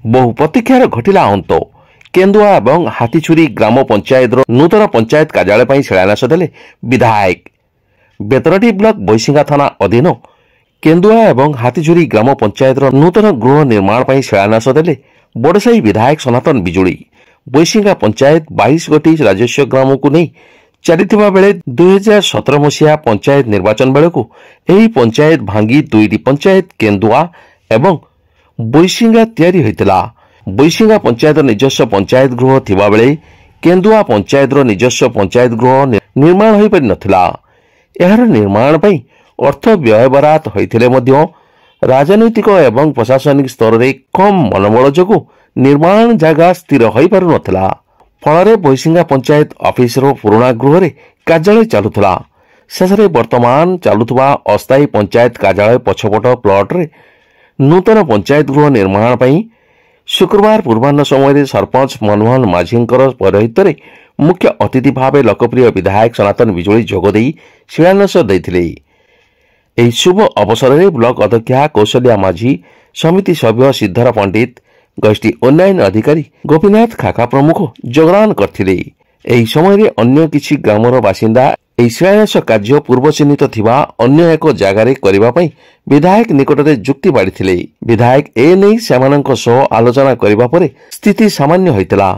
बहु प्रतीक्षार घटिला अंत केन्दुआ और हाथीछुरी ग्राम पंचायत नूतन पंचायत कार्यालय शिलान्यास देले विधायक। बेतनटी ब्लॉक बैसिंगा थाना अधीन केन्दुआ और हाथीछुरी ग्राम पंचायत नूतन गृह निर्माण शिलान्यास देले बड़साई विधायक सनातन बिजुली। बैसिंगा पंचायत 22 गोटी राजस्व ग्राम को नहीं चली बेले 2017 मसीहा पंचायत निर्वाचन बेलू यही पंचायत भांगी 2टी पंचायत केन्दुआ एवं बैसिंगा तैयारी होइतिला। बैसिंगा पंचायत निजस्व पंचायत गृह थिबा बेले केन्दुआ पंचायत निजस्व पंचायत गृह निर्माण हो पारि नथिला। एहार निर्माण पई अर्थ व्यय बरात होइथिले मध्य राजनैतिक एवं प्रशासनिक स्तर रे कम मनोबल जोगु निर्माण जगह स्थिर हो पारु नथिला। फल बैसिंगा पंचायत ऑफिस पुराणा गृह रे कार्यालय चलुला। शेष वर्तमान चलुवा अस्थायी पंचायत कार्यालय पछपट प्लॉट रे नूतन पंचायत गृह निर्माण पई शुक्रवार पूर्वाह्न समय सरपंच मनमोहन माझी पौरोहित्य रे मुख्य अतिथि भाव लोकप्रिय विधायक सनातन बिजुली जोगदे शिलान्यास देथिले। एही शुभ अवसर में ब्लॉक अध्यक्षा कौशल्या माझी, समिति सभ्य सिद्धर पंडित, गोष्ठी उन्नयन अधिकारी गोपीनाथ खाका प्रमुख योगदान करथिले। एही समय रे अन्य किछि ग्रामर बासिंदा एही शिलान्यास कार्य पूर्व चिन्हित थिबा अन्य एक जगार करबा पई विधायक निकटरे जुक्ति बाढ़िथिले। विधायक ए नै सेमानक सह आलोचना करबा परे स्थिति सामान्य होइतिला।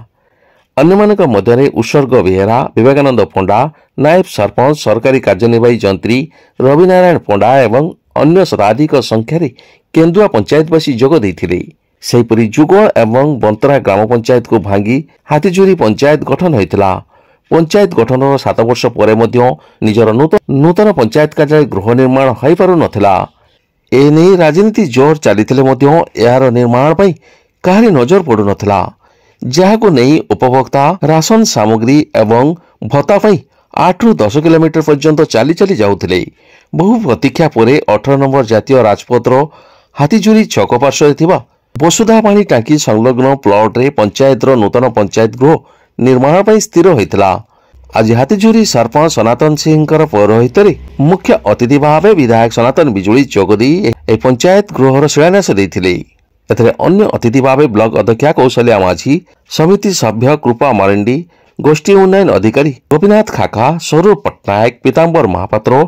अन्यमानक मध्यरे उत्सर्ग बेहेरा, विवेकानंद पंडा, नायब सरपंच, सरकारी कार्यनिर्वाही जंत्री रविनारायण पंडा एवं अन्य शताधिक संख्यार केन्दुआ पंचायतवासी जोग देइथिले। सेहिपरि जुगल एवं बंतरा ग्राम पंचायत को भांगी हाथीछुरी पंचायत गठन होइतिला। पंचायत गठन 7 वर्ष पर निजर नूतन पंचायत कार्यालय गृह निर्माण हो पारु नथिला। एने राजनीति जोर चली यार निर्माण पई काहारी नजर पड़ु नथिला, जहाको नहीं उपभोक्ता राशन सामग्री एवं भत्ता पई 8 रु 10 किलोमीटर पर्यंत चली चली जाउथिले। बहु प्रतीक्षा परे 18 नंबर जातीय राजपथर हाथीछुरी छक पार्श्व थिबा वसुधा पानी टांकी संलग्न प्लॉट रे पंचायत नूतन पंचायत गृह निर्माण पई स्थिर होइतिला। आज हाथीछुरी सरपंच सनातन सिंह पौरोहित्य रे मुख्य अतिथि भाव विधायक सनातन बिजुली जोगदी ए पंचायत गृहर शिलान्यास देथिले। एथरे अन्य अतिथि भाव ब्लॉक अध्यक्षा कौशल्या माझी, समिति सभ्य कृपा मारंडी, गोष्ठी उन्नयन अधिकारी गोपीनाथ खाका, स्वरूप पट्टनायक, पीतांबर महापात्र,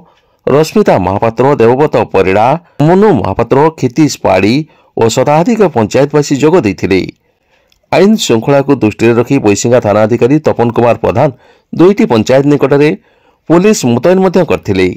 रश्मिता महापात्र, देवव्रत परिड़ा, मनु महापात्र, खितीश पाड़ी और शताधिक पंचायतवासी जोग देथिले। आईन श्रृंखला को दृष्टि रखी बैसिंगा थाना अधिकारी तपन कुमार प्रधान 2टी पंचायत निकटरे पुलिस मुतयन करथिले।